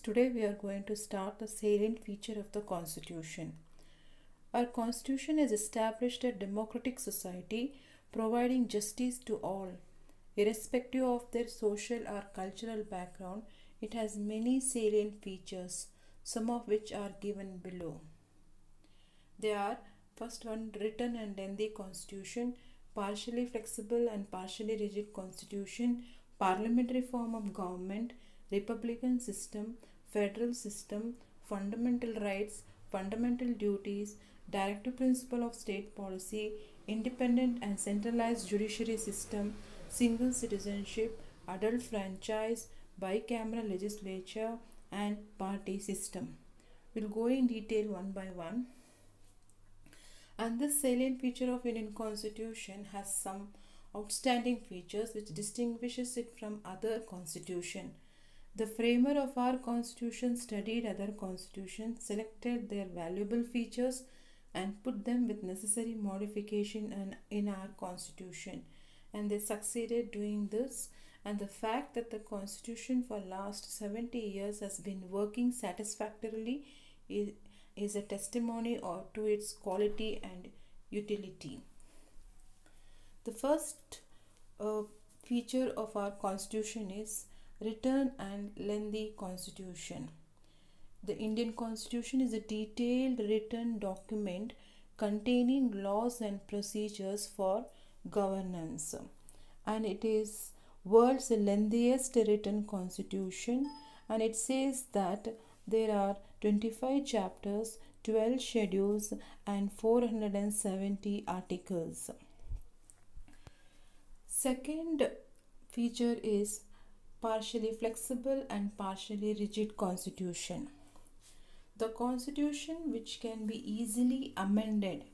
today we are going to start the salient feature of the Constitution. Our Constitution has established a democratic society providing justice to all. Irrespective of their social or cultural background, it has many salient features, some of which are given below. They are: first one, written and lengthy Constitution, partially flexible and partially rigid Constitution, parliamentary form of government, republican system, federal system, fundamental rights, fundamental duties, directive principle of state policy, independent and centralized judiciary system, single citizenship, adult franchise, bicameral legislature, and party system. We'll go in detail one by one. And this salient feature of Indian Constitution has some outstanding features which distinguishes it from other constitution. The framer of our Constitution studied other constitutions, selected their valuable features and put them with necessary modification in our Constitution. And they succeeded doing this. And the fact that the Constitution for last 70 years has been working satisfactorily is a testimony to its quality and utility. The first feature of our Constitution is written and lengthy Constitution. The Indian Constitution is a detailed written document containing laws and procedures for governance, and it is world's lengthiest written constitution, and it says that there are 25 chapters, 12 schedules and 470 articles. Second feature is partially flexible and partially rigid constitution. The constitution which can be easily amended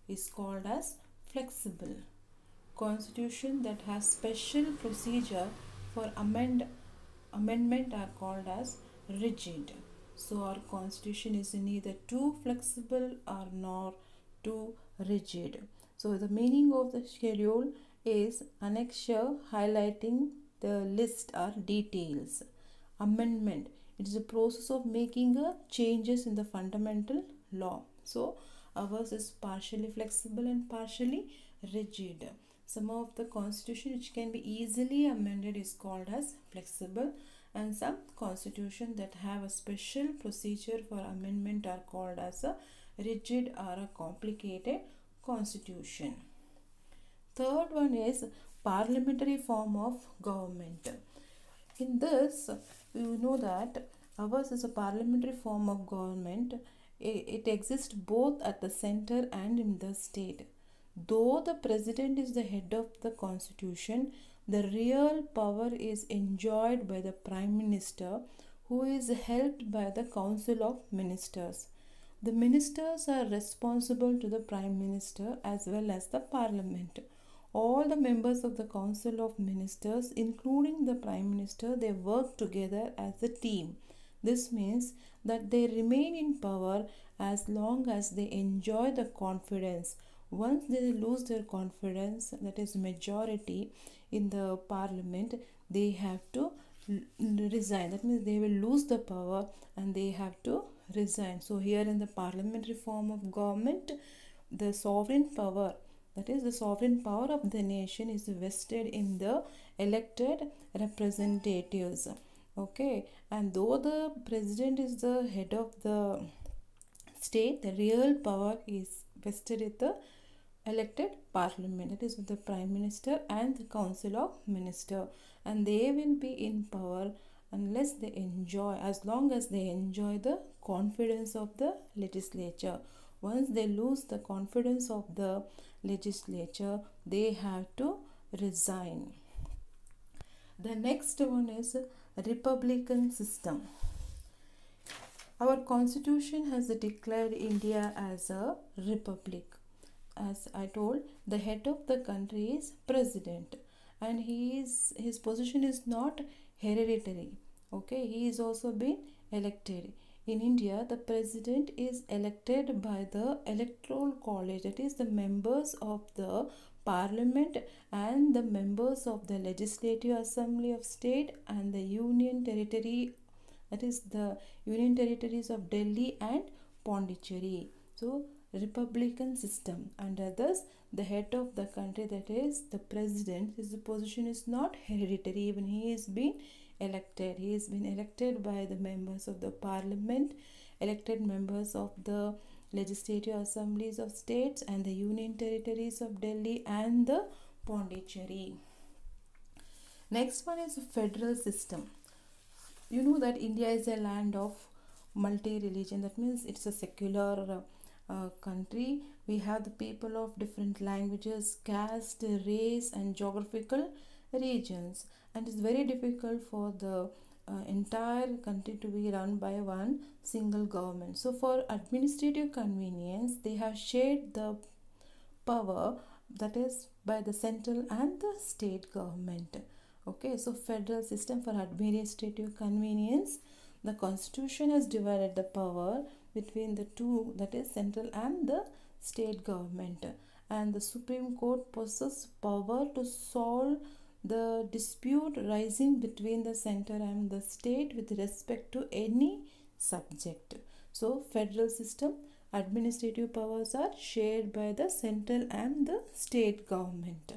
is called as flexible. Constitution that has special procedure for amendment are called as rigid. So our Constitution is neither too flexible or nor too rigid. So the meaning of the schedule is annexure highlighting the list or details. Amendment, it is a process of making changes in the fundamental law. So ours is partially flexible and partially rigid. Some of the Constitution which can be easily amended is called as flexible, and some constitution that have a special procedure for amendment are called as a rigid or a complicated constitution. Third one is parliamentary form of government. In this, we know that ours is a parliamentary form of government. It exists both at the center and in the state. Though the president is the head of the constitution, the real power is enjoyed by the Prime Minister, who is helped by the Council of Ministers. The ministers are responsible to the Prime Minister as well as the Parliament. All the members of the Council of Ministers, including the Prime Minister, they work together as a team. This means that they remain in power as long as they enjoy the confidence. Once they lose their confidence, that is majority in the parliament, they have to resign. That means they will lose the power and they have to resign. So here in the parliamentary form of government, the sovereign power, that is the sovereign power of the nation, is vested in the elected representatives. Okay, and though the president is the head of the state, the real power is vested in the elected parliament, that is the Prime Minister and the Council of Ministers, and they will be in power unless they enjoy, as long as they enjoy the confidence of the legislature. Once they lose the confidence of the legislature, they have to resign. The next one is republican system. Our Constitution has declared India as a republic. As I told, the head of the country is president, and his position is not hereditary. Okay, he is also been elected. In India, the president is elected by the electoral college, that is the members of the parliament and the members of the legislative assembly of state and the union territory that is the Union Territories of Delhi and Pondicherry. So republican system. Under this, the head of the country, that is the president, his position is not hereditary. Even he is being elected. He has been elected by the members of the parliament, elected members of the legislative assemblies of states and the Union Territories of Delhi and the Pondicherry. Next one is a federal system. You know that India is a land of multi-religion. That means it's a secular country. We have the people of different languages, caste, race and geographical regions, and it's very difficult for the entire country to be run by one single government. So for administrative convenience, they have shared the power, that is by the central and the state government. Okay, so federal system for administrative convenience. The constitution has divided the power between the two, that is central and the state government, and the Supreme Court possesses power to solve the dispute rising between the center and the state with respect to any subject. So federal system, administrative powers are shared by the central and the state government.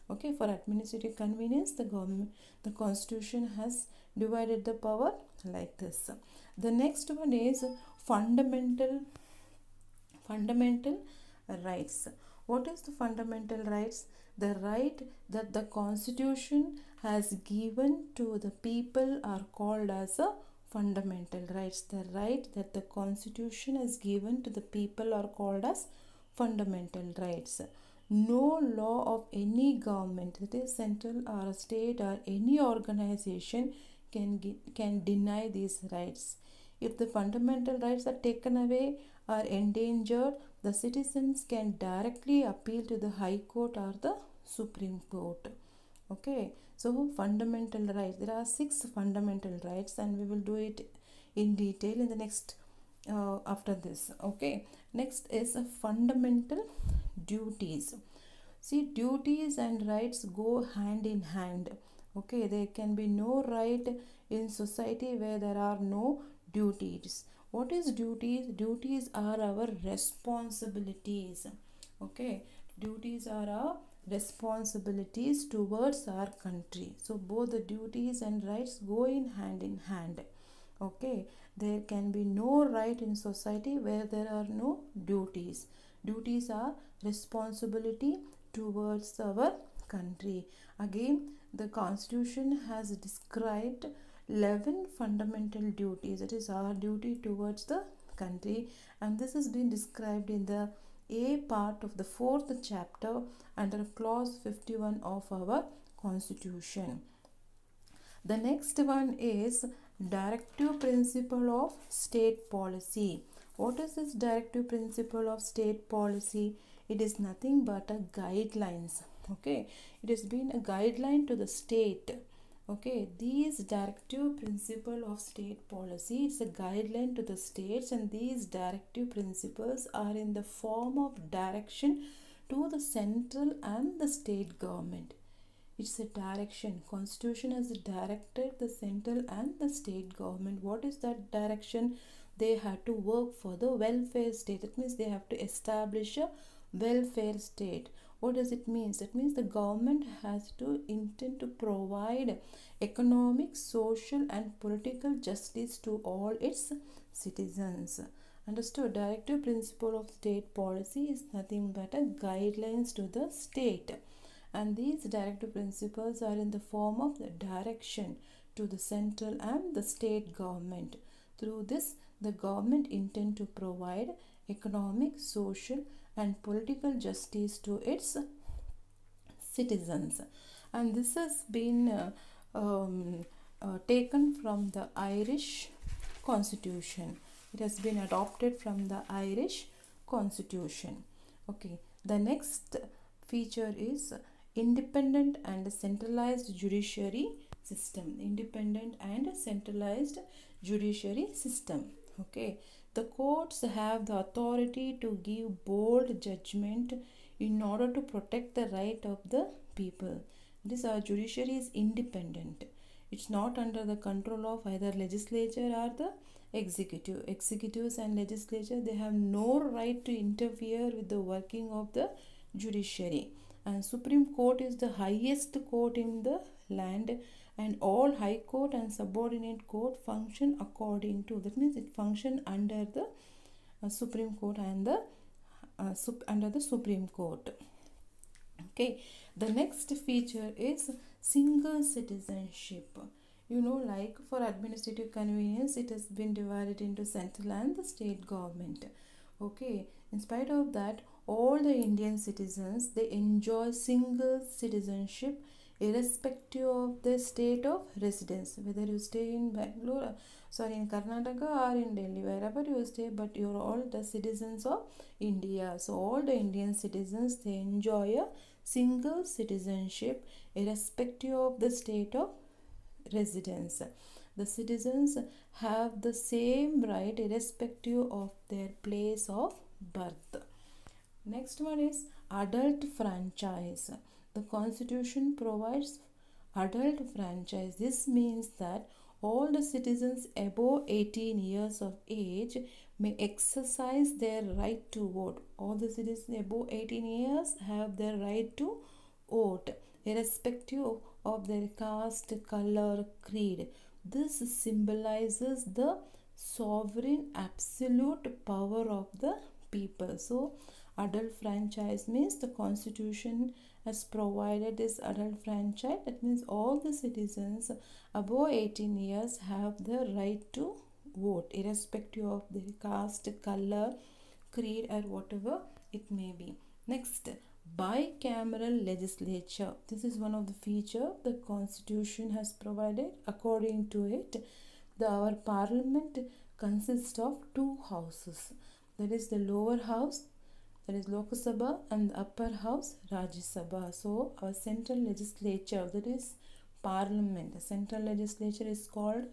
Okay, for administrative convenience, the constitution has divided the power like this. The next one is fundamental rights. What is the fundamental rights? The right that the constitution has given to the people are called as a fundamental rights. The right that the constitution has given to the people are called as fundamental rights. No law of any government, that is central or state or any organization, can deny these rights. If the fundamental rights are taken away or endangered, the citizens can directly appeal to the High Court or the Supreme Court. Okay, so fundamental rights. There are 6 fundamental rights, and we will do it in detail in the next after this. Okay, next is a fundamental duties. See, duties and rights go hand in hand. Okay, there can be no right in society where there are no duties. What is duties? Duties are our responsibilities. Okay, duties are our responsibilities towards our country. So both the duties and rights go in hand. Okay, there can be no right in society where there are no duties. Duties are responsibility towards our country. Again, the constitution has described 11 fundamental duties. It is our duty towards the country, and this has been described in the A part of the 4th chapter under clause 51 of our constitution. The next one is directive principle of state policy. What is this directive principle of state policy? It is nothing but a guidelines. Okay, it has been a guideline to the state. Okay, these directive principle of state policy is a guideline to the states, and these directive principles are in the form of direction to the central and the state government. It's a direction. Constitution has directed the central and the state government. What is that direction? They have to work for the welfare state. That means they have to establish a welfare state. What does it mean? That means the government has to intend to provide economic, social and political justice to all its citizens. Understood? Directive principle of state policy is nothing but a guidelines to the state, and these directive principles are in the form of the direction to the central and the state government. Through this, the government intend to provide economic, social and political justice to its citizens. And this has been taken from the Irish Constitution. It has been adopted from the Irish Constitution. Okay, the next feature is independent and centralized judiciary system. Independent and centralized judiciary system. Okay, the courts have the authority to give bold judgment in order to protect the right of the people. This our judiciary is independent. It's not under the control of either legislature or the executive. Executives and legislature, they have no right to interfere with the working of the judiciary. And Supreme Court is the highest court in the land, and all high court and subordinate court function according to, that means it function under the Supreme Court and the under the Supreme Court. Okay, the next feature is single citizenship. Like for administrative convenience, it has been divided into central and the state government. Okay, in spite of that, all the Indian citizens, they enjoy single citizenship irrespective of the state of residence, whether you stay in Bangalore, in Karnataka or in Delhi, wherever you stay, but you're all the citizens of India. So all the Indian citizens, they enjoy a single citizenship irrespective of the state of residence. The citizens have the same right irrespective of their place of birth. Next one is adult franchise. The constitution provides adult franchise. This means that all the citizens above 18 years of age may exercise their right to vote. All the citizens above 18 years have their right to vote irrespective of their caste, color, creed. This symbolizes the sovereign absolute power of the people. So adult franchise means the constitution has provided this adult franchise. That means all the citizens above 18 years have the right to vote irrespective of their caste, color, creed, or whatever it may be. Next, bicameral legislature. This is one of the feature the constitution has provided. According to it, our parliament consists of two houses. That is the lower house, that is Lok Sabha, and the upper house Rajya Sabha. So our central legislature, that is parliament. The central legislature is called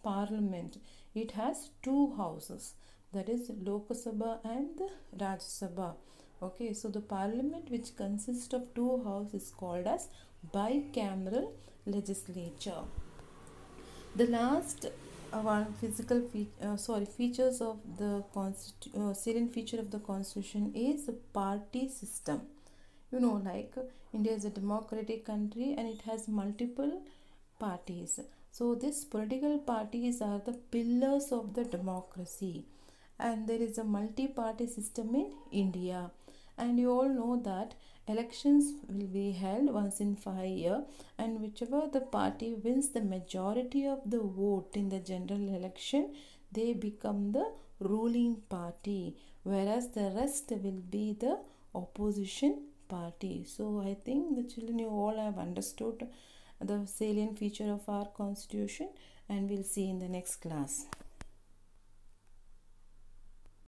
parliament. It has two houses, that is Lok Sabha and the Rajya Sabha. Okay, so the parliament which consists of two houses is called as bicameral legislature. The last features of the salient feature of the constitution is the party system. Like India is a democratic country and it has multiple parties. So these political parties are the pillars of the democracy, and there is a multi-party system in India. And you all know that elections will be held once in 5 years, and whichever the party wins the majority of the vote in the general election, they become the ruling party, whereas the rest will be the opposition party. So I think the children, you all have understood the salient feature of our constitution, and we'll see in the next class.